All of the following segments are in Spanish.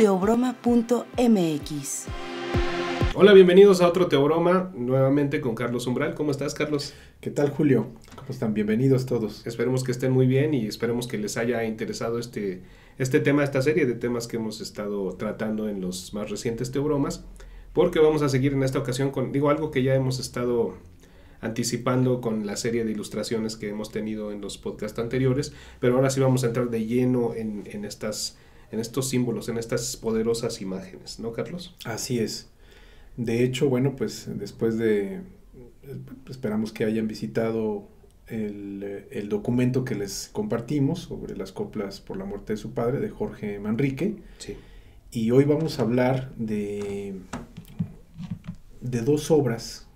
teobroma.mx. Hola, bienvenidos a otro Teobroma, nuevamente con Carlos Umbral. ¿Cómo estás, Carlos? ¿Qué tal, Julio? ¿Cómo están? Bienvenidos todos. Esperemos que estén muy bien y esperemos que les haya interesado este tema, esta serie de temas que hemos estado tratando en los más recientes Teobromas, porque vamos a seguir en esta ocasión con, algo que ya hemos estado anticipando con la serie de ilustraciones que hemos tenido en los podcasts anteriores, pero ahora sí vamos a entrar de lleno en estos símbolos, en estas poderosas imágenes, ¿no, Carlos? Así es. De hecho, bueno, pues después de... Esperamos que hayan visitado el documento que les compartimos sobre las coplas por la muerte de su padre, de Jorge Manrique. Sí. Y hoy vamos a hablar de dos obras.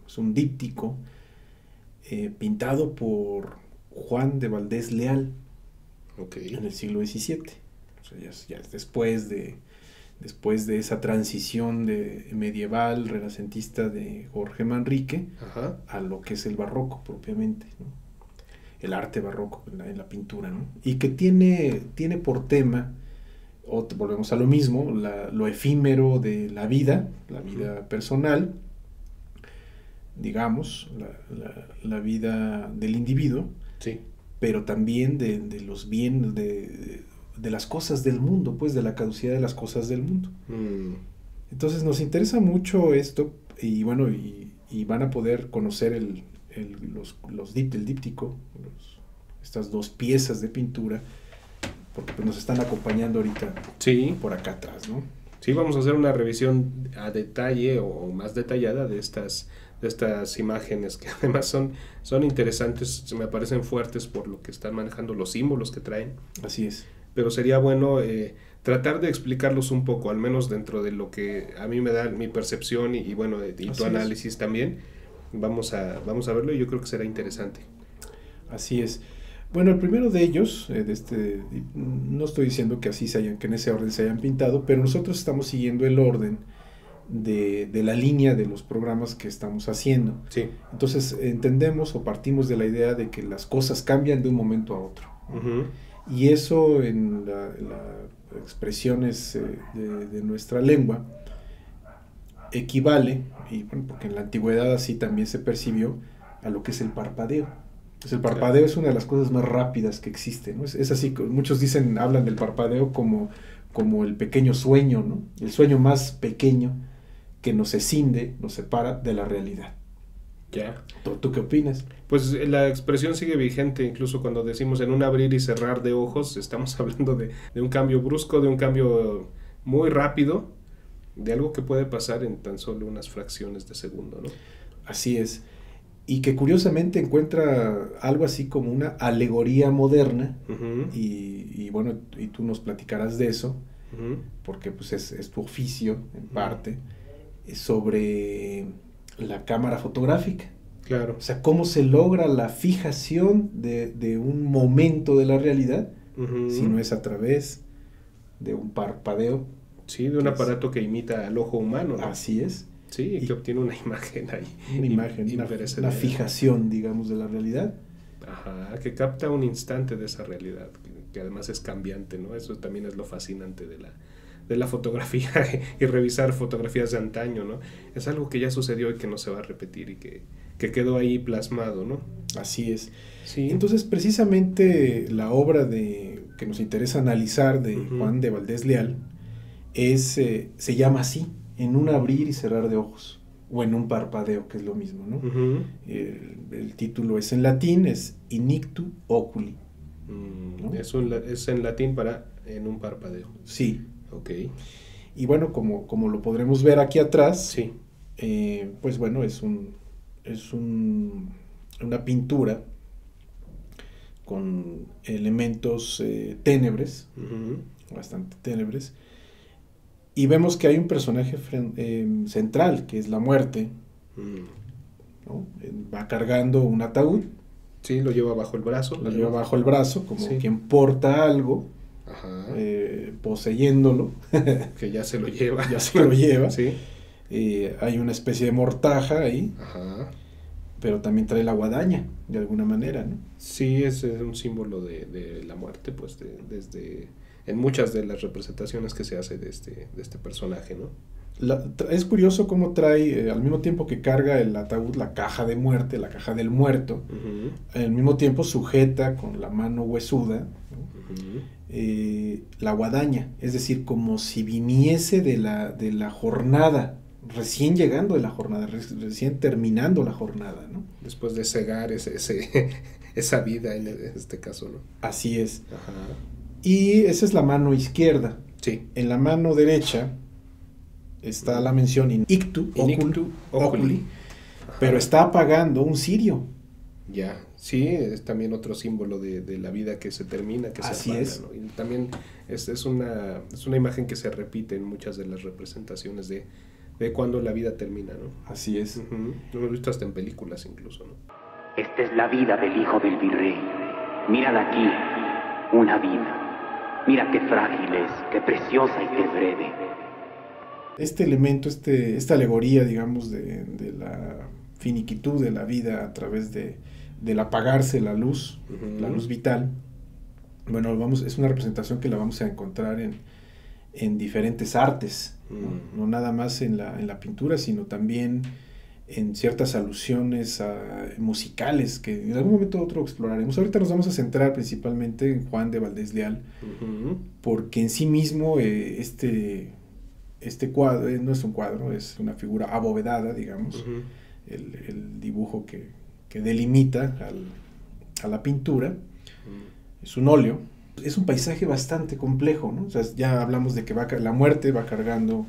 Es un díptico pintado por Juan de Valdés Leal, Okay, en el siglo XVII. O sea, ya es después de esa transición de medieval, renacentista de Jorge Manrique, ajá, a lo que es el barroco propiamente, ¿no? El arte barroco en la pintura, ¿no? Y que tiene por tema, volvemos a lo mismo, lo efímero de la vida personal, digamos, la vida del individuo, sí, pero también de los bienes, de las cosas del mundo, pues de la caducidad de las cosas del mundo. Entonces nos interesa mucho esto y bueno, y van a poder conocer el díptico, estas dos piezas de pintura, porque pues nos están acompañando ahorita, sí, por acá atrás, ¿no? Sí, vamos a hacer una revisión a detalle o más detallada de estas imágenes que además son interesantes, me parecen fuertes por lo que están manejando, los símbolos que traen. Así es. Pero sería bueno tratar de explicarlos un poco, al menos dentro de lo que a mí me da mi percepción y bueno, y tu análisis también. Vamos a verlo y yo creo que será interesante. Así es. Bueno, el primero de ellos, no estoy diciendo que que en ese orden se hayan pintado, pero nosotros estamos siguiendo el orden de la línea de los programas que estamos haciendo. Sí. Entonces entendemos o partimos de la idea de que las cosas cambian de un momento a otro. Uh-huh. Y eso en las expresiones de nuestra lengua equivale, y bueno, porque en la antigüedad así también se percibió, a lo que es el parpadeo. Pues el parpadeo es una de las cosas más rápidas que existe, ¿no? Es así, muchos hablan del parpadeo como el pequeño sueño, ¿no? El sueño más pequeño que nos escinde, nos separa de la realidad. Ya. ¿Tú qué opinas? Pues la expresión sigue vigente, incluso cuando decimos en un abrir y cerrar de ojos, estamos hablando de un cambio brusco, de un cambio muy rápido, de algo que puede pasar en tan solo unas fracciones de segundo, ¿no? Así es. Y que curiosamente encuentra algo así como una alegoría moderna, uh-huh, y bueno, y tú nos platicarás de eso, uh-huh, porque pues es tu oficio, en parte, sobre la cámara fotográfica. claro. O sea, cómo se logra la fijación de un momento de la realidad, uh-huh, si no es a través de un parpadeo. Sí, de un aparato que imita al ojo humano, ¿no? Así es. Sí, y que obtiene una imagen ahí. Una imagen, una fijación, digamos, de la realidad. Ajá, que capta un instante de esa realidad, que además es cambiante, ¿no? Eso también es lo fascinante de la fotografía y revisar fotografías de antaño, ¿no? Es algo que ya sucedió y que no se va a repetir y que quedó ahí plasmado, ¿no? Así es. Sí. Entonces, precisamente la obra que nos interesa analizar de uh-huh, Juan de Valdés Leal se llama así, en un abrir y cerrar de ojos, o en un parpadeo, que es lo mismo, ¿no? uh-huh. El título es en latín, es Inictu Oculi. ¿No? Es en latín para en un parpadeo. Sí. Ok. Y bueno, como lo podremos ver aquí atrás, sí, pues bueno, es una pintura con elementos ténebres, uh-huh, bastante ténebres, y vemos que hay un personaje central, que es la muerte, ¿no? Va cargando un ataúd. Sí, lo lleva bajo el brazo. Lo lleva bajo el brazo, como sí, quien porta algo, ajá, poseyéndolo. Que ya se lo lleva. Ya se lo lleva. Sí. Hay una especie de mortaja ahí, Ajá, pero también trae la guadaña, de alguna manera, ¿no? Sí, es un símbolo de la muerte, pues desde en muchas de las representaciones que se hace de este personaje, ¿no? Es curioso cómo trae, al mismo tiempo que carga el ataúd, la caja de muerte, la caja del muerto, al mismo tiempo sujeta con la mano huesuda, ¿no? La guadaña, es decir, como si viniese de la jornada, recién llegando de la jornada, recién terminando la jornada, ¿no? Después de cegar esa vida en este caso, ¿no? Así es. Ajá. Y esa es la mano izquierda. Sí. En la mano derecha está la mención in ictu oculi, pero está apagando un cirio. Ya, sí, es también otro símbolo de la vida que se termina, que Así se apaga, es. ¿no? Y también es una imagen que se repite en muchas de las representaciones de cuando la vida termina, ¿no? Así es. Lo hemos visto hasta en películas incluso, ¿no? Esta es la vida del hijo del virrey. Mírala aquí, una vida. Mira qué frágil es, qué preciosa y qué breve. Este elemento, esta alegoría, digamos, de la finiquitud de la vida a través del apagarse la luz vital, bueno, es una representación que la vamos a encontrar en diferentes artes, ¿no? No nada más en la pintura, sino también en ciertas alusiones musicales que en algún momento u otro exploraremos. Ahorita nos vamos a centrar principalmente en Juan de Valdés Leal, porque en sí mismo este cuadro no es un cuadro, es una figura abovedada, digamos, el dibujo que delimita a la pintura, es un óleo, es un paisaje bastante complejo, ¿no? O sea, ya hablamos de que la muerte va cargando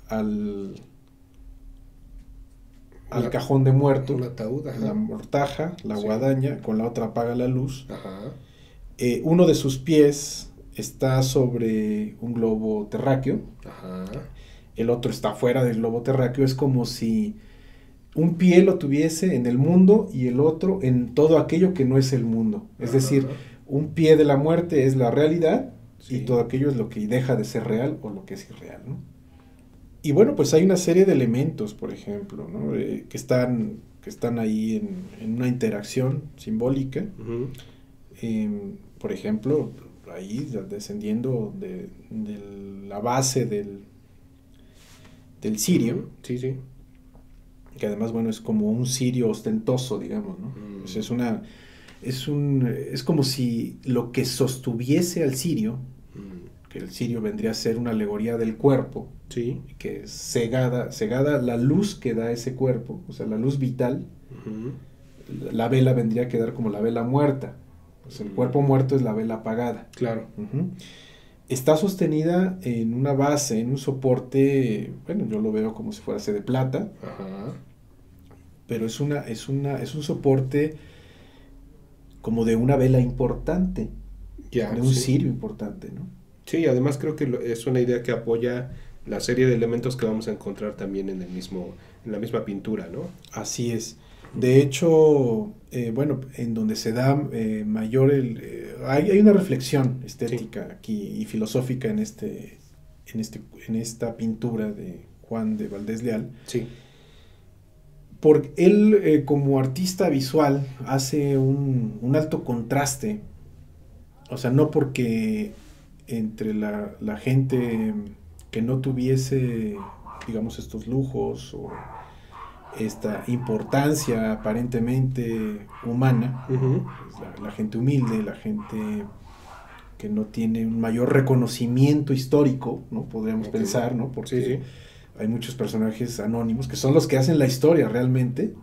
al cajón de muerto, un ataúd, la mortaja, la guadaña, con la otra apaga la luz. Ajá. Uno de sus pies está sobre un globo terráqueo. Ajá. El otro está fuera del globo terráqueo. Es como si un pie lo tuviese en el mundo y el otro en todo aquello que no es el mundo. Es decir, un pie de la muerte es la realidad, y todo aquello es lo que deja de ser real o lo que es irreal, ¿no? Y bueno, pues hay una serie de elementos, por ejemplo, ¿no? que están ahí en una interacción simbólica. Por ejemplo, ahí descendiendo de la base del cirio, sí, que además, bueno, es como un cirio ostentoso, digamos, ¿no? Pues es como si lo que sostuviese al cirio, que el cirio vendría a ser una alegoría del cuerpo, sí, que cegada la luz que da ese cuerpo, o sea, la luz vital, la vela vendría a quedar como la vela muerta. Pues el cuerpo muerto es la vela apagada. Claro. Está sostenida en una base, en un soporte, bueno, yo lo veo como si fuese de plata. Ajá. Pero es un soporte como de una vela importante, de un cirio importante, ¿no? Sí, además creo que es una idea que apoya la serie de elementos que vamos a encontrar también en la misma pintura, ¿no? Así es. De hecho, bueno, en donde se da mayor hay una reflexión estética aquí y filosófica en esta pintura de Juan de Valdés Leal. Sí. Porque él, como artista visual, hace un alto contraste. O sea, no porque entre la gente que no tuviese, digamos, estos lujos o esta importancia aparentemente humana, pues la gente humilde, la gente que no tiene un mayor reconocimiento histórico, ¿no? Podríamos pensar, ¿no? Porque hay muchos personajes anónimos que son los que hacen la historia realmente,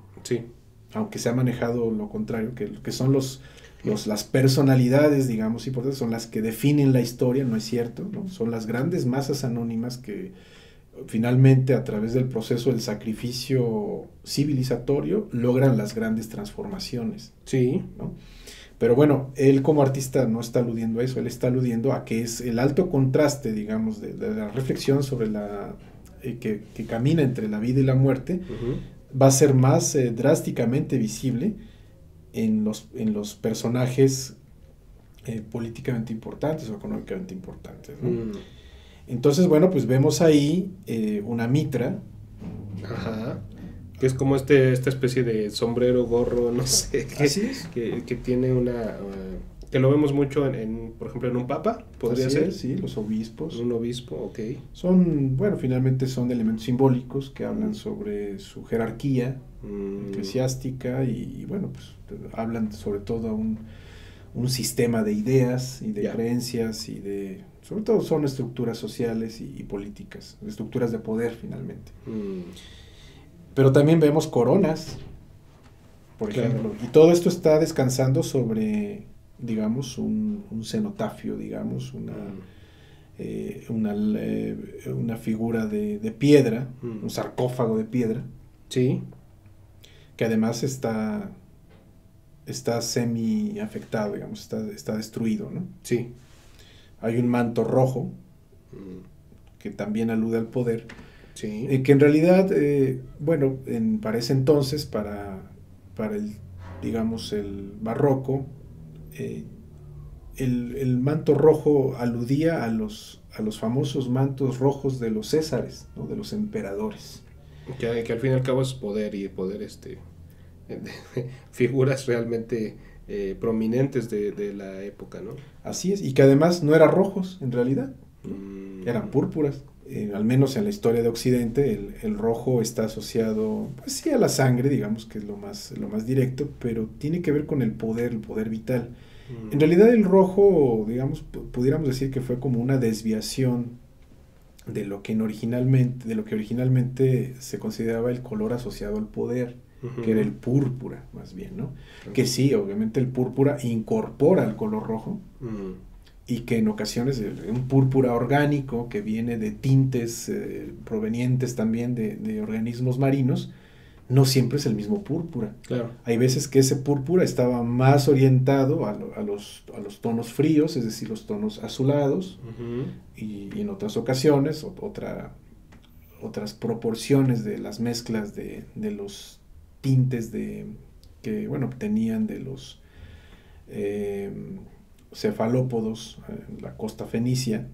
aunque se ha manejado lo contrario, que son las personalidades, digamos, importantes, son las que definen la historia, no es cierto, ¿no? Son las grandes masas anónimas que finalmente, a través del proceso del sacrificio civilizatorio, logran las grandes transformaciones. Sí. ¿No? Pero bueno, él como artista no está aludiendo a eso, él está aludiendo a que es el alto contraste, digamos, de la reflexión sobre que camina entre la vida y la muerte, va a ser más drásticamente visible en los personajes políticamente importantes o económicamente importantes, ¿no? Entonces, bueno, pues vemos ahí una mitra. Ajá. Que es como esta especie de sombrero, gorro, no sé. Así es. Que tiene Que lo vemos mucho por ejemplo, en un papa, podría Así ser. es, sí, los obispos. Un obispo, ok. Finalmente son elementos simbólicos que hablan sobre su jerarquía eclesiástica y bueno, pues hablan sobre todo un sistema de ideas y de creencias sobre todo son estructuras sociales y políticas, estructuras de poder finalmente. Pero también vemos coronas, por ejemplo, y todo esto está descansando sobre, digamos, un cenotafio, digamos, una figura de piedra, un sarcófago de piedra, sí, que además está semi afectado, digamos, está destruido, ¿no? Sí. Hay un manto rojo que también alude al poder, sí. Que en realidad, para ese entonces, para el, digamos, el barroco, el manto rojo aludía a los famosos mantos rojos de los césares, ¿no? De los emperadores. Que al fin y al cabo es poder figuras realmente prominentes de la época, ¿no? Así es, y que además no eran rojos en realidad, eran púrpuras. Al menos en la historia de Occidente, el rojo está asociado, pues sí, a la sangre, digamos que es lo más directo, pero tiene que ver con el poder vital. En realidad el rojo, digamos, pudiéramos decir que fue como una desviación de lo que originalmente se consideraba el color asociado al poder, que era el púrpura, más bien, ¿no? Que sí, obviamente el púrpura incorpora el color rojo, y que en ocasiones un púrpura orgánico que viene de tintes provenientes también de organismos marinos, no siempre es el mismo púrpura. Claro. Hay veces que ese púrpura estaba más orientado a los tonos fríos, es decir, los tonos azulados, y en otras ocasiones, otras proporciones de las mezclas de los tintes que obtenían de los cefalópodos en la costa fenicia,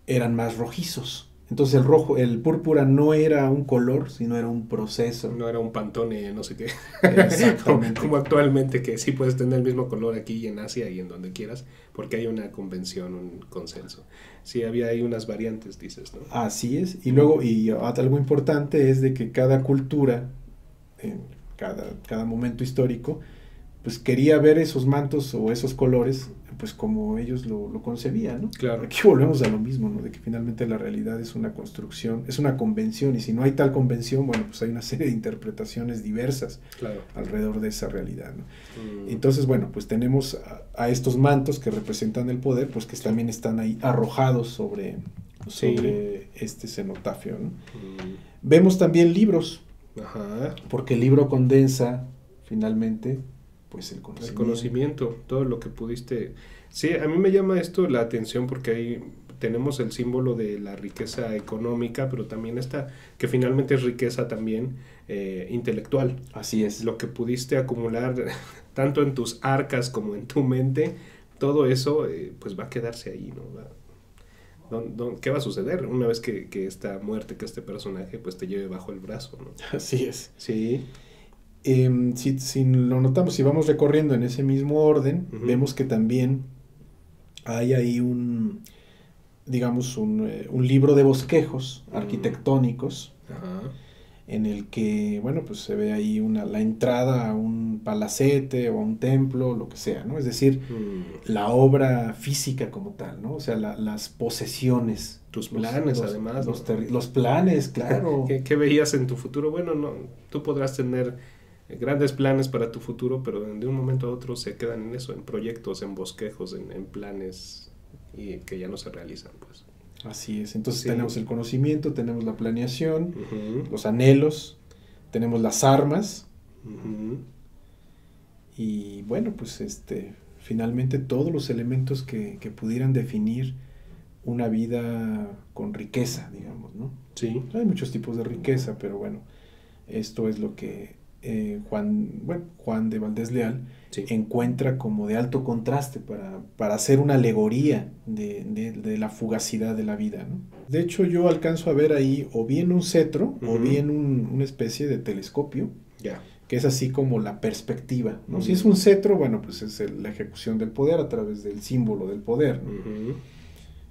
eran más rojizos. Entonces el púrpura no era un color, sino era un proceso. No era un Pantone, no sé qué. Exactamente. como actualmente, que sí puedes tener el mismo color aquí y en Asia y en donde quieras, porque hay una convención, un consenso. Sí, había ahí unas variantes, dices, ¿no? Así es. Y luego, algo importante es de que cada cultura, en cada momento histórico, pues quería ver esos mantos o esos colores pues como ellos lo concebían, ¿no? Claro. Aquí volvemos a lo mismo, ¿no? De que finalmente la realidad es una construcción, es una convención, y si no hay tal convención, bueno, pues hay una serie de interpretaciones diversas alrededor de esa realidad, ¿no? Entonces, bueno, pues tenemos a estos mantos que representan el poder, pues que también están ahí arrojados sobre este cenotafio, ¿no? Vemos también libros, porque el libro condensa finalmente pues el conocimiento, todo lo que pudiste. Sí, a mí me llama esto la atención porque ahí tenemos el símbolo de la riqueza económica, pero también que finalmente es riqueza también intelectual. Así es. Lo que pudiste acumular tanto en tus arcas como en tu mente, todo eso pues va a quedarse ahí, ¿no? ¿Qué va a suceder una vez que esta muerte, que este personaje pues te lleve bajo el brazo, ¿no? Así es. Sí. Si lo notamos, si vamos recorriendo en ese mismo orden, vemos que también hay ahí un libro de bosquejos arquitectónicos, en el que, bueno, pues se ve ahí la entrada a un palacete o a un templo, lo que sea, ¿no? Es decir, la obra física como tal, ¿no? O sea, las posesiones. Tus planes, además. Los planes, claro. ¿Qué veías en tu futuro? Bueno, no, tú podrás tener grandes planes para tu futuro, pero de un momento a otro se quedan en eso, en proyectos, en bosquejos, en planes, y que ya no se realizan, pues. Así es. Entonces tenemos el conocimiento, tenemos la planeación, los anhelos, tenemos las armas, y bueno, pues finalmente todos los elementos que pudieran definir una vida con riqueza, digamos, ¿no? Sí. Hay muchos tipos de riqueza, pero bueno, esto es lo que Juan de Valdés Leal encuentra como de alto contraste para hacer una alegoría de la fugacidad de la vida, ¿no? De hecho, yo alcanzo a ver ahí o bien un cetro o bien una especie de telescopio que es así como la perspectiva, ¿no? Si es un cetro, bueno, pues es la ejecución del poder a través del símbolo del poder, ¿no?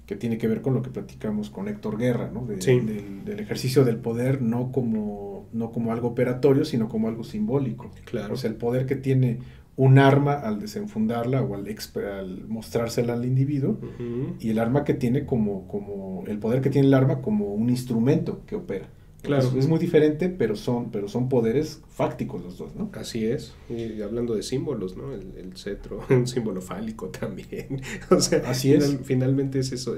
Que tiene que ver con lo que platicamos con Héctor Guerra, ¿no? Del ejercicio del poder no como algo operatorio, sino como algo simbólico. Claro. O sea, el poder que tiene un arma al desenfundarla o al mostrársela al individuo, y el arma que tiene como el poder que tiene el arma como un instrumento que opera. Claro. Es muy diferente, pero son poderes fácticos los dos, ¿no? Así es. Y hablando de símbolos, ¿no? El cetro, un símbolo fálico también. O sea, así es. Finalmente es eso.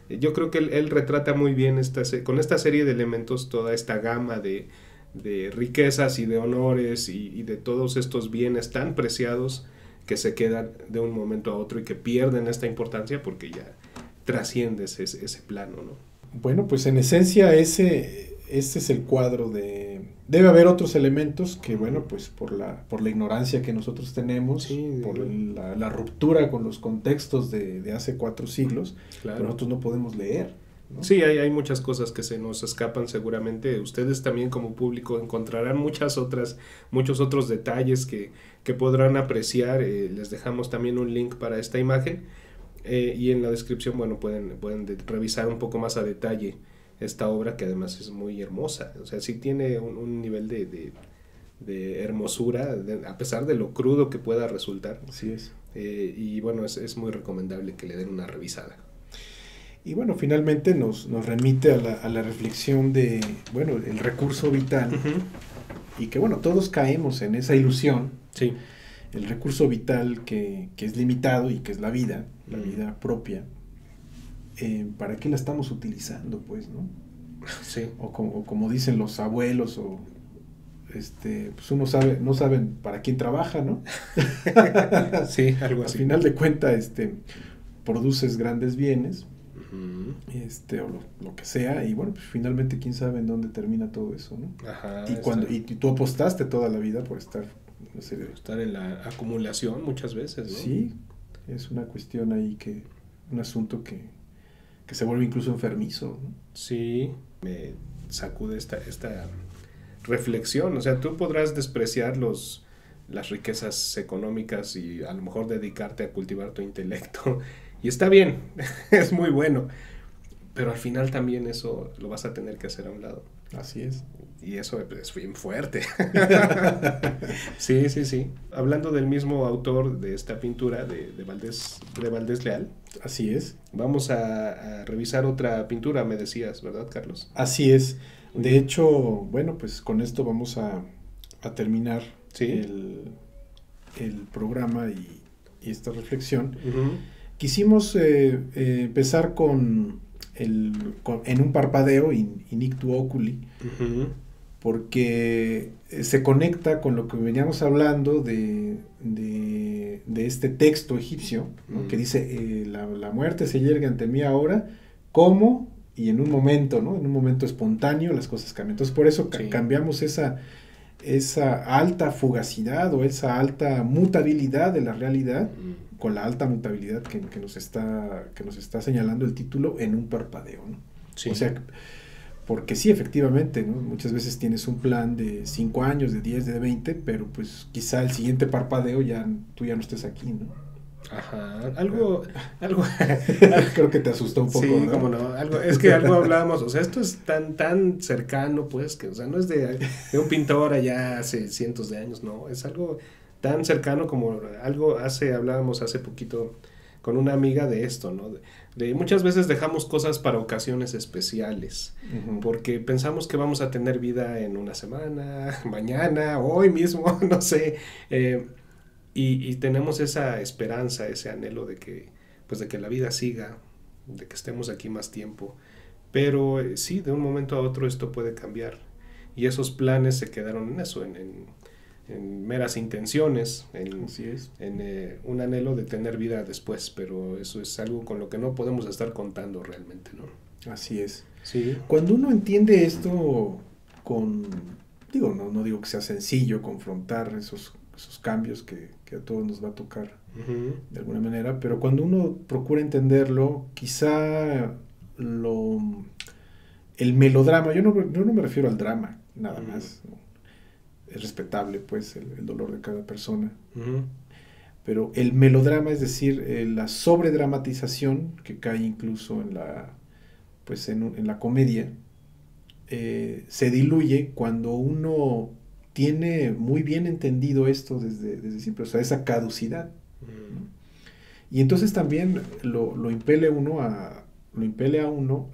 Yo creo que él retrata muy bien con esta serie de elementos toda esta gama de riquezas y de honores y de todos estos bienes tan preciados que se quedan de un momento a otro y que pierden esta importancia porque ya trasciendes ese plano, ¿no? Bueno, pues en esencia ese es el cuadro debe haber otros elementos que, bueno, pues por la ignorancia que nosotros tenemos, sí, por la ruptura con los contextos de hace 4 siglos, claro. Pues nosotros no podemos leer, ¿no? Sí, hay muchas cosas que se nos escapan seguramente. Ustedes también como público encontrarán muchos otros detalles que podrán apreciar. Les dejamos también un link para esta imagen y en la descripción, bueno, pueden revisar un poco más a detalle esta obra, que además es muy hermosa. O sea, sí tiene un nivel de hermosura, a pesar de lo crudo que pueda resultar. Así es. Y bueno, es muy recomendable que le den una revisada. Y bueno, finalmente nos remite a la reflexión de, bueno, el recurso vital. Y que, bueno, todos caemos en esa ilusión. Sí. El recurso vital que es limitado y que es la vida propia. ¿Para qué la estamos utilizando, pues, no? Sí. O como dicen los abuelos, pues uno no saben para quién trabaja, ¿no? Sí, algo así. Al final de cuentas, produces grandes bienes, o lo que sea, y bueno, pues finalmente quién sabe en dónde termina todo eso, ¿no? Ajá, y tú apostaste toda la vida por estar, no sé, estar en la acumulación muchas veces, ¿no? Sí, es una cuestión ahí un asunto que se vuelve incluso enfermizo, ¿no? Sí, me sacude esta reflexión. O sea, tú podrás despreciar las riquezas económicas y a lo mejor dedicarte a cultivar tu intelecto, y está bien, es muy bueno, pero al final también eso lo vas a tener que hacer a un lado. Así es. Y eso es bien fuerte. Sí. Hablando del mismo autor de esta pintura, de Valdés Leal. Así es. Vamos a revisar otra pintura, me decías, ¿verdad, Carlos? Así es. De hecho, bueno, pues con esto vamos a terminar el programa y esta reflexión. Quisimos empezar en un parpadeo, Inictu Oculi, porque se conecta con lo que veníamos hablando de este texto egipcio, ¿no? Que dice, la muerte se yergue ante mí ahora, ¿cómo? Y en un momento, ¿no? En un momento espontáneo las cosas cambian. Entonces por eso cambiamos esa alta fugacidad o esa alta mutabilidad de la realidad con la alta mutabilidad que nos está señalando el título en un parpadeo, ¿no? Sí. O sea, porque sí, efectivamente, ¿no? Muchas veces tienes un plan de 5 años, de 10, de 20, pero pues quizá el siguiente parpadeo tú ya no estés aquí, ¿no? Ajá, algo creo que te asustó un poco, sí, ¿no? Cómo no, algo hablábamos, o sea, esto es tan cercano, pues, que, o sea, no es de un pintor allá hace cientos de años, no, es algo tan cercano como hablábamos hace poquito con una amiga de esto, ¿no? De muchas veces dejamos cosas para ocasiones especiales, porque pensamos que vamos a tener vida en una semana, mañana, hoy mismo, no sé, y tenemos esa esperanza, ese anhelo de que la vida siga, de que estemos aquí más tiempo, pero sí, de un momento a otro esto puede cambiar, y esos planes se quedaron en eso, en meras intenciones, en un anhelo de tener vida después, pero eso es algo con lo que no podemos estar contando realmente, ¿no? Así es. Sí. Cuando uno entiende esto no digo que sea sencillo confrontar esos cambios que a todos nos va a tocar de alguna manera, pero cuando uno procura entenderlo, quizá el melodrama, yo no me refiero al drama, nada más, ¿no? es respetable, pues, el dolor de cada persona. Ujú. Pero el melodrama, es decir, la sobredramatización, que cae incluso en la, pues, en la comedia, se diluye cuando uno tiene muy bien entendido esto desde siempre, o sea, esa caducidad, ¿no? Y entonces también lo impele a uno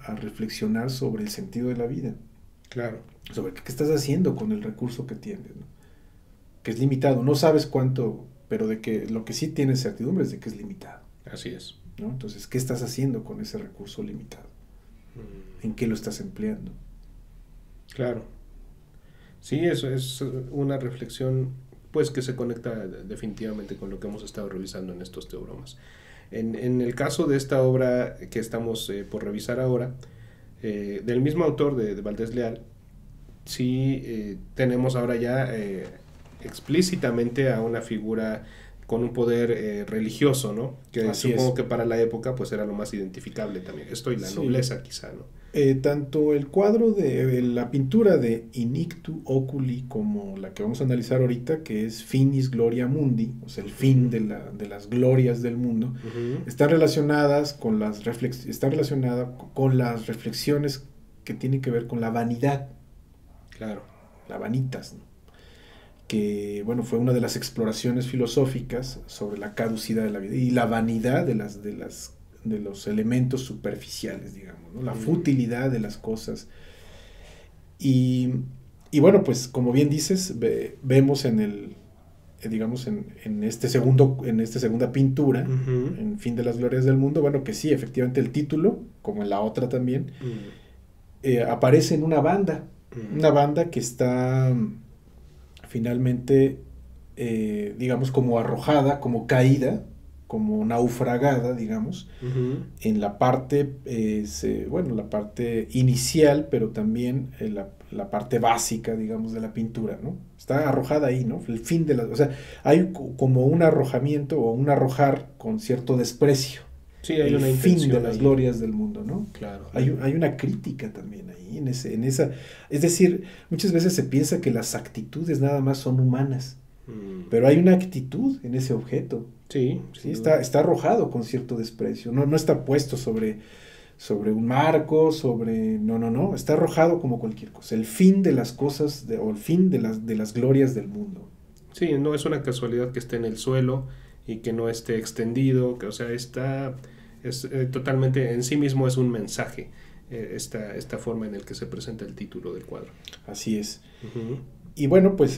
a reflexionar sobre el sentido de la vida, Claro. sobre qué estás haciendo con el recurso que tienes, ¿no? Que es limitado, no sabes cuánto, pero de que lo que sí tienes certidumbre es de que es limitado, Así es. ¿no? Entonces, ¿qué estás haciendo con ese recurso limitado? ¿En qué lo estás empleando? Claro. Sí, eso es una reflexión pues que se conecta definitivamente con lo que hemos estado revisando en estos teobromas. En el caso de esta obra que estamos por revisar ahora, del mismo autor de Valdés Leal, sí tenemos ahora ya explícitamente a una figura con un poder religioso, ¿no? Que Así supongo es. que para la época pues era lo más identificable también. Esto y la Sí. nobleza quizá, ¿no? Tanto el cuadro de la pintura de Inictu Oculi como la que vamos a analizar ahorita, que es Finis Gloria Mundi, o sea, el fin de las glorias del mundo, Ujú. están relacionadas con está relacionada con las reflexiones que tienen que ver con la vanidad, Claro. la vanitas, ¿no? Que, bueno, fue una de las exploraciones filosóficas sobre la caducidad de la vida y la vanidad de los elementos superficiales, digamos, ¿no? La futilidad de las cosas. Y bueno, pues como bien dices, vemos digamos, en esta segunda pintura, Ujú. en Fin de las Glorias del Mundo, bueno, que sí, efectivamente el título, como en la otra también, aparece en una banda que está finalmente, digamos, como arrojada, como caída, como naufragada, digamos, Ujú. en la parte, la parte inicial, pero también la parte básica, digamos, de la pintura, ¿no? Está arrojada ahí, ¿no? El fin de o sea, hay como un arrojamiento o un arrojar con cierto desprecio. Sí, hay El una fin de intención las ahí. glorias del mundo, ¿no? Claro. Hay una crítica también ahí, en esa. Es decir, muchas veces se piensa que las actitudes nada más son humanas, pero hay una actitud en ese objeto. Sí, Sí, está arrojado con cierto desprecio, no está puesto sobre un marco, no, está arrojado como cualquier cosa, el fin de las cosas, o el fin de las glorias del mundo. Sí, no es una casualidad que esté en el suelo y que no esté extendido, que, o sea, es totalmente en sí mismo es un mensaje, esta forma en la que se presenta el título del cuadro. Así es. Ujú. Y bueno, pues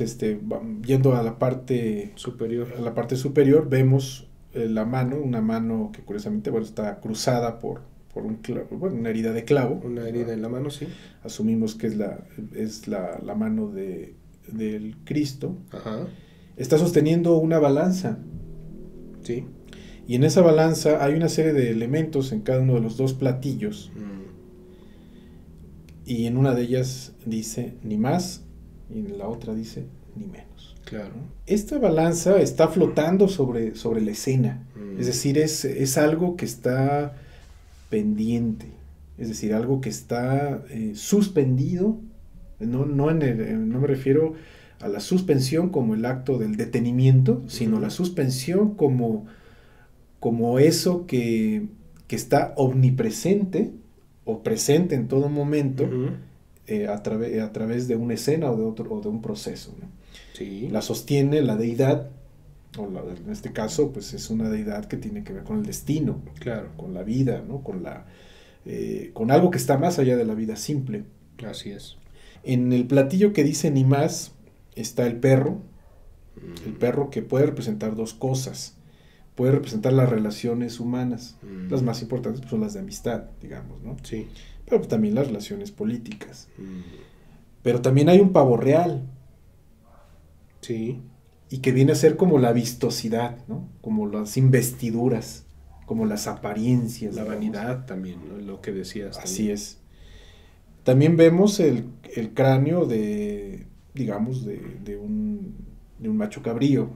yendo a la parte superior, vemos una mano que curiosamente, bueno, está cruzada por una herida de clavo. Una herida en la mano, sí. Asumimos que es la mano del Cristo. Ajá. Está sosteniendo una balanza. Sí. Y en esa balanza hay una serie de elementos en cada uno de los dos platillos. Y en una de ellas dice ni más, y en la otra dice ni menos. Claro. Esta balanza está flotando sobre la escena. Es decir, es algo que está pendiente. Es decir, algo que está suspendido. No me refiero a la suspensión como el acto del detenimiento, sino la suspensión como eso que está omnipresente o presente en todo momento, a través de una escena o de un proceso, ¿no? Sí. La sostiene la deidad, en este caso, pues es una deidad que tiene que ver con el destino, Claro. con la vida, ¿no? Con algo que está más allá de la vida simple. Así es. En el platillo que dice ni más está el perro que puede representar dos cosas. Puede representar las relaciones humanas. Las más importantes pues, son las de amistad, digamos, ¿no? Sí. Pero pues, también las relaciones políticas. Pero también hay un pavo real. Sí. Y que viene a ser como la vistosidad, ¿no? Como las investiduras, como las apariencias. La digamos. vanidad también, ¿no? Lo que decías. Así también. es. También vemos el cráneo de un macho cabrío,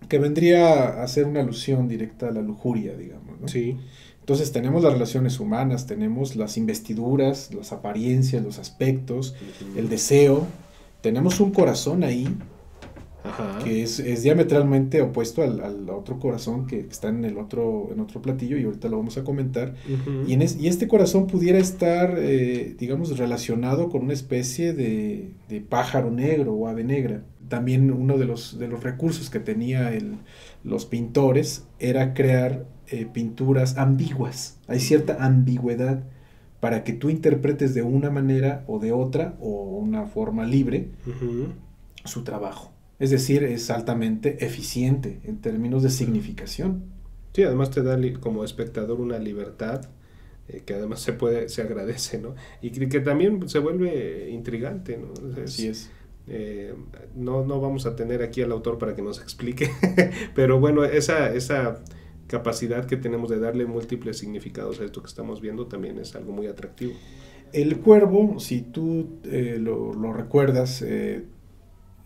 que vendría a ser una alusión directa a la lujuria, digamos, ¿no? Sí. Entonces tenemos las relaciones humanas, tenemos las investiduras, las apariencias, los aspectos, el deseo, tenemos un corazón ahí, Ajá. que es diametralmente opuesto al otro corazón que está en otro platillo, y ahorita lo vamos a comentar. Ujú. Y este corazón pudiera estar, digamos, relacionado con una especie de pájaro negro o ave negra. También uno de los recursos que tenía los pintores era crear pinturas ambiguas. Hay cierta ambigüedad para que tú interpretes de una manera o de otra, o una forma libre, Ujú. su trabajo. Es decir, es altamente eficiente en términos de significación. Sí, además te da como espectador una libertad que además se agradece, ¿no? Y que también se vuelve intrigante, ¿no? Así es. No vamos a tener aquí al autor para que nos explique, pero bueno, esa capacidad que tenemos de darle múltiples significados a esto que estamos viendo también es algo muy atractivo. El cuervo, si tú lo recuerdas,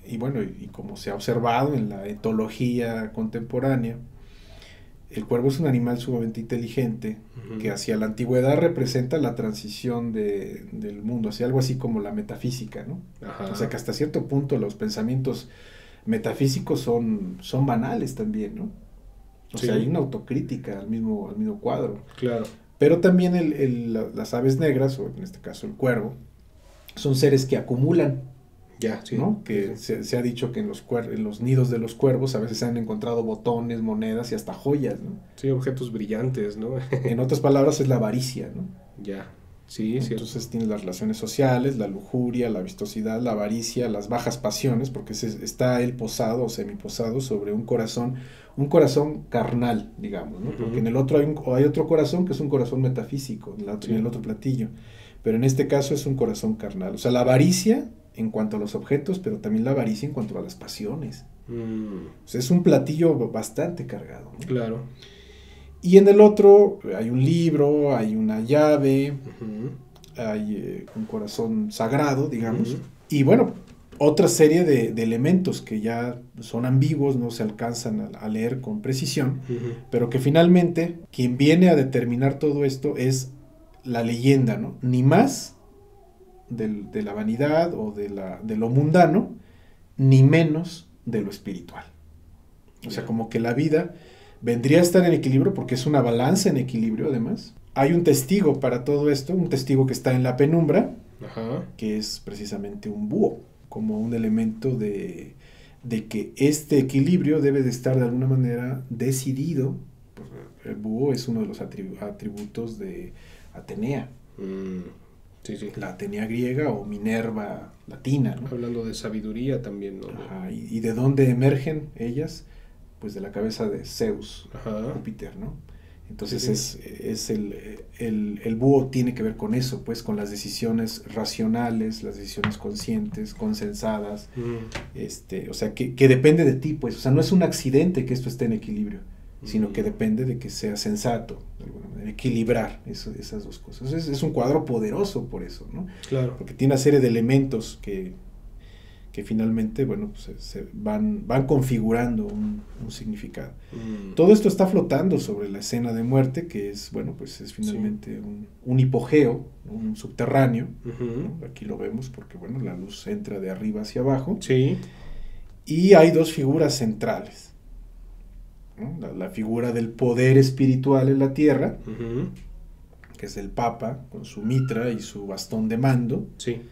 y bueno, y como se ha observado en la etología contemporánea, el cuervo es un animal sumamente inteligente, Ujú. que hacia la antigüedad representa la transición del mundo, hacia algo así como la metafísica, ¿no? Ajá. O sea que hasta cierto punto los pensamientos metafísicos son banales también, ¿no? O Sí. sea, hay una autocrítica al mismo cuadro. Claro. Pero también las aves negras, o en este caso el cuervo, son seres que acumulan, Ya, sí. ¿no? Que Sí. se ha dicho que en los nidos de los cuervos a veces se han encontrado botones, monedas y hasta joyas, ¿no? Sí, objetos brillantes, ¿no? En otras palabras, es la avaricia, ¿no? Ya. Sí, sí. Entonces tienes las relaciones sociales, la lujuria, la vistosidad, la avaricia, las bajas pasiones, porque está él posado o semiposado sobre un corazón carnal, digamos, ¿no? Porque en el otro hay otro corazón que es un corazón metafísico, en el otro platillo, pero en este caso es un corazón carnal. O sea, la avaricia en cuanto a los objetos, pero también la avaricia en cuanto a las pasiones. O sea, es un platillo bastante cargado, ¿no? Claro. Y en el otro hay un libro, hay una llave, Ujú. hay un corazón sagrado, digamos, Ujú. y bueno, otra serie de elementos que ya son ambiguos, no se alcanzan a leer con precisión, Ujú. pero que finalmente quien viene a determinar todo esto es la leyenda, ¿no? Ni más de la vanidad o de lo mundano, ni menos de lo espiritual. O sea, como que la vida vendría a estar en equilibrio, porque es una balanza en equilibrio además. Hay un testigo para todo esto, un testigo que está en la penumbra, Ajá. que es precisamente un búho, como un elemento de que este equilibrio debe de estar de alguna manera decidido. El búho es uno de los atributos de Atenea, Sí, sí. la Atenea griega o Minerva latina, ¿no? Hablando de sabiduría también, ¿no? Ajá, y de dónde emergen ellas, pues de la cabeza de Zeus, Ajá. Júpiter, ¿no? Entonces Sí. el búho tiene que ver con eso, pues con las decisiones racionales, las decisiones conscientes, consensadas, o sea, que depende de ti, pues, o sea, no es un accidente que esto esté en equilibrio, sino que depende de que sea sensato, de alguna manera, equilibrar esas dos cosas. Es un cuadro poderoso por eso, ¿no? Claro. Porque tiene una serie de elementos que finalmente, bueno, pues se van configurando un significado. Todo esto está flotando sobre la escena de muerte, que es, bueno, pues es finalmente un hipogeo, un subterráneo, ¿no? Aquí lo vemos porque, bueno, la luz entra de arriba hacia abajo. Sí. Y hay dos figuras centrales, ¿no? La figura del poder espiritual en la tierra, que es el Papa, con su mitra y su bastón de mando. Sí.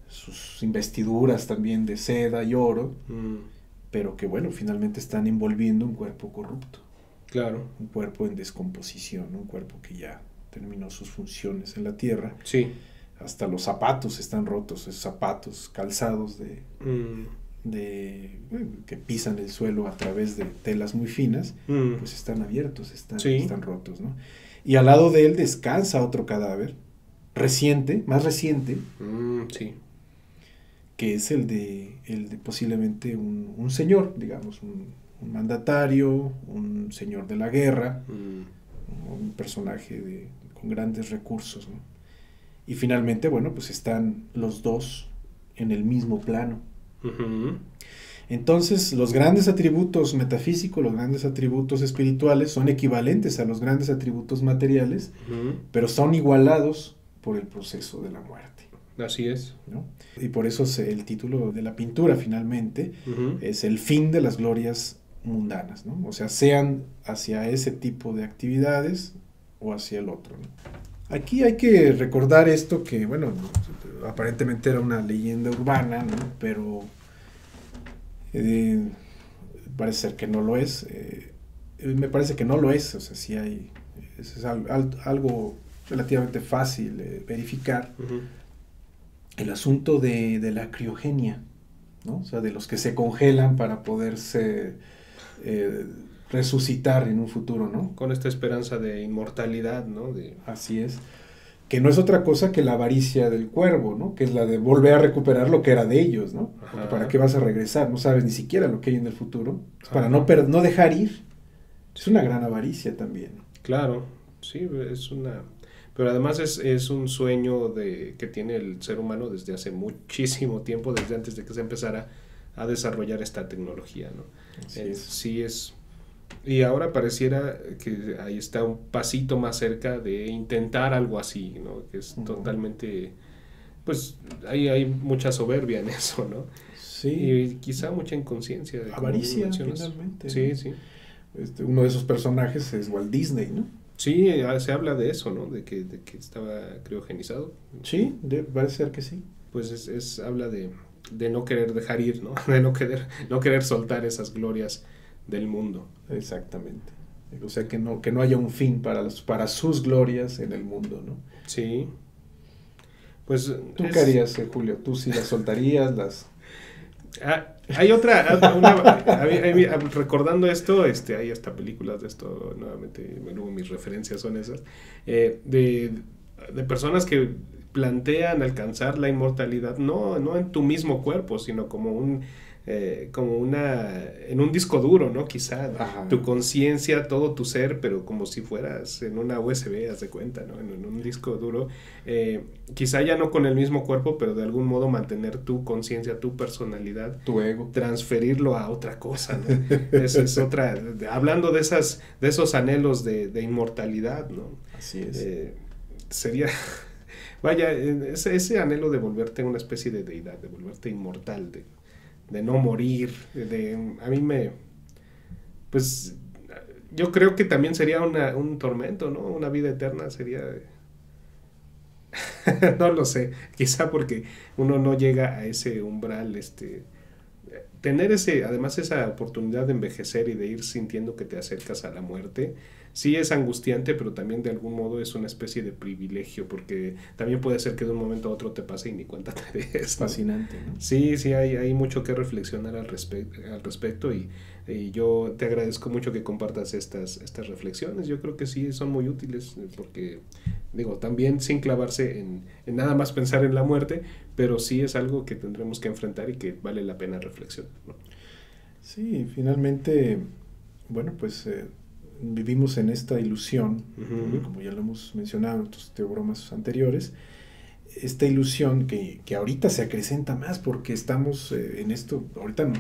Sus investiduras también de seda y oro, pero que bueno, finalmente están envolviendo un cuerpo corrupto. Claro. Un cuerpo en descomposición, un cuerpo que ya terminó sus funciones en la tierra. Sí. Hasta los zapatos están rotos, esos zapatos calzados que pisan el suelo a través de telas muy finas, pues están abiertos, están rotos, ¿no? Y al lado de él descansa otro cadáver, más reciente, sí. que es el de posiblemente un señor, digamos, un mandatario, un señor de la guerra, un personaje con grandes recursos, ¿no? Y finalmente, bueno, pues están los dos en el mismo plano. Entonces, los grandes atributos metafísicos, los grandes atributos espirituales son equivalentes a los grandes atributos materiales, pero son igualados por el proceso de la muerte. Así es. ¿no? Y por eso el título de la pintura finalmente Uh-huh. es el fin de las glorias mundanas, ¿no? O sea, sean hacia ese tipo de actividades o hacia el otro, ¿no? Aquí hay que recordar esto que, bueno, aparentemente era una leyenda urbana, ¿no? Pero parece ser que no lo es. Me parece que no lo es, o sea, sí hay, es algo relativamente fácil verificar. Uh-huh. El asunto de la criogenia, ¿no? O sea, de los que se congelan para poderse resucitar en un futuro, ¿no? Con esta esperanza de inmortalidad, ¿no? Así es. Que no es otra cosa que la avaricia del cuervo, ¿no? Que es la de volver a recuperar lo que era de ellos, ¿no? Porque ¿para qué vas a regresar? No sabes ni siquiera lo que hay en el futuro. Es para no dejar ir. Es una gran avaricia también. Claro, sí, es una... Pero además es un sueño que tiene el ser humano desde hace muchísimo tiempo, desde antes de que se empezara a desarrollar esta tecnología, ¿no? Sí es... Y ahora pareciera que ahí está un pasito más cerca de intentar algo así, ¿no? Que es totalmente... Pues hay mucha soberbia en eso, ¿no? Sí. Y quizá mucha inconsciencia. Avaricia, finalmente. Sí, sí. Uno de esos personajes es Walt Disney, ¿no? Sí, se habla de eso, ¿no? De que estaba criogenizado. Sí, parece ser que sí. Pues habla de no querer dejar ir, ¿no? De no querer soltar esas glorias del mundo. Exactamente. O sea, que no haya un fin para sus glorias en el mundo, ¿no? Sí. Pues ¿Tú qué harías, Julio? ¿Tú sí las soltarías? Hay otra, recordando esto, hay hasta películas de esto, nuevamente, bueno, mis referencias son esas, de personas que plantean alcanzar la inmortalidad, no en tu mismo cuerpo, sino como en un disco duro, ¿no? Quizá, Ajá. Tu conciencia, todo tu ser, pero como si fueras en una USB, haz de cuenta, ¿no? En un disco duro, quizá ya no con el mismo cuerpo, pero de algún modo mantener tu conciencia, tu personalidad, tu ego, transferirlo a otra cosa, ¿no? Es otra, hablando de esos anhelos de inmortalidad, ¿no? Así es. Sería... Vaya, ese anhelo de volverte una especie de deidad, de volverte inmortal, de no morir, a mí pues yo creo que también sería un tormento, ¿no? Una vida eterna sería... no lo sé, quizá porque uno no llega a ese umbral, tener además esa oportunidad de envejecer y de ir sintiendo que te acercas a la muerte, sí es angustiante, pero también de algún modo es una especie de privilegio, porque también puede ser que de un momento a otro te pase y ni cuenta te des, ¿no? Es fascinante, ¿no? Sí, hay mucho que reflexionar al respecto y yo te agradezco mucho que compartas estas reflexiones. Yo creo que sí son muy útiles, porque también sin clavarse en nada más pensar en la muerte, pero sí es algo que tendremos que enfrentar y que vale la pena reflexionar, ¿no? Sí, finalmente, bueno, pues vivimos en esta ilusión, uh-huh. como ya lo hemos mencionado en otros teobromas anteriores, esta ilusión que ahorita se acrecenta más porque estamos en esto, ahorita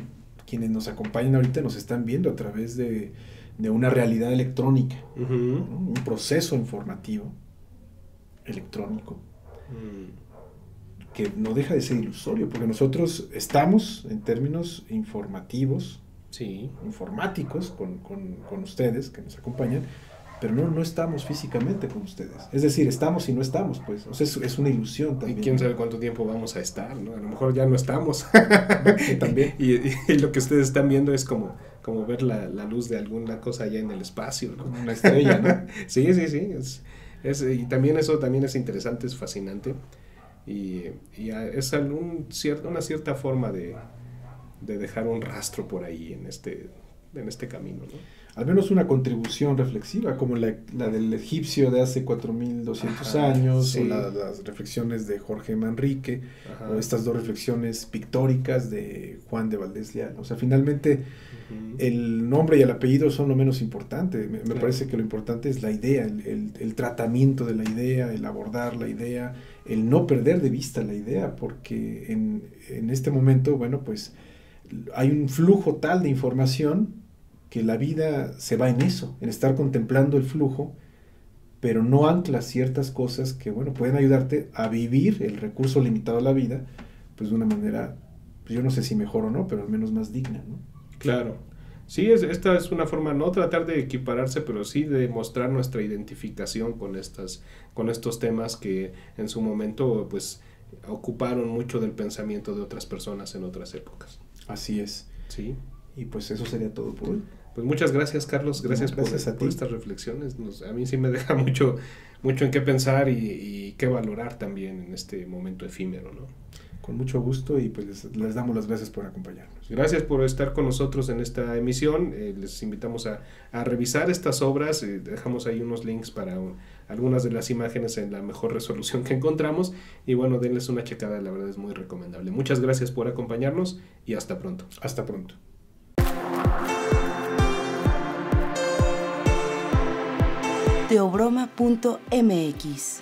quienes nos acompañan ahorita nos están viendo a través de una realidad electrónica, uh-huh. ¿no? Un proceso informativo electrónico que no deja de ser ilusorio, porque nosotros estamos en términos informativos, sí, informáticos con ustedes que nos acompañan, pero no estamos físicamente con ustedes. Es decir, estamos y no estamos, pues. O sea, es una ilusión también. Y quién sabe cuánto tiempo vamos a estar, ¿no? A lo mejor ya no estamos. También. y lo que ustedes están viendo es como ver la luz de alguna cosa allá en el espacio, ¿no? Como una estrella, ¿no? Sí. Y también eso también es interesante, es fascinante. Y es una cierta forma de dejar un rastro por ahí en este camino, ¿no? Al menos una contribución reflexiva, como la del egipcio de hace 4.200 años, sí. O las reflexiones de Jorge Manrique, ajá. O estas dos reflexiones pictóricas de Juan de Valdés Leal. O sea, finalmente el nombre y el apellido son lo menos importante. Me parece que lo importante es la idea, el tratamiento de la idea, el abordar la idea, el no perder de vista la idea, porque en este momento, bueno, pues hay un flujo tal de información que la vida se va en eso, en estar contemplando el flujo, pero no anclas ciertas cosas que, bueno, pueden ayudarte a vivir el recurso limitado a la vida, pues de una manera, pues yo no sé si mejor o no, pero al menos más digna, ¿no? Claro. Sí, esta es una forma, no tratar de equipararse, pero sí de mostrar nuestra identificación con estos temas que en su momento pues ocuparon mucho del pensamiento de otras personas en otras épocas. Así es. Sí. Y pues eso sería todo por hoy. Pues muchas gracias, Carlos, gracias por estas reflexiones. A mí sí me deja mucho en qué pensar y qué valorar también en este momento efímero, ¿no? Con mucho gusto, y pues les damos las gracias por acompañarnos. Gracias por estar con nosotros en esta emisión. Les invitamos a revisar estas obras. Dejamos ahí unos links para algunas de las imágenes en la mejor resolución que encontramos. Y bueno, denles una checada, la verdad es muy recomendable. Muchas gracias por acompañarnos y hasta pronto. Hasta pronto. Teobroma.mx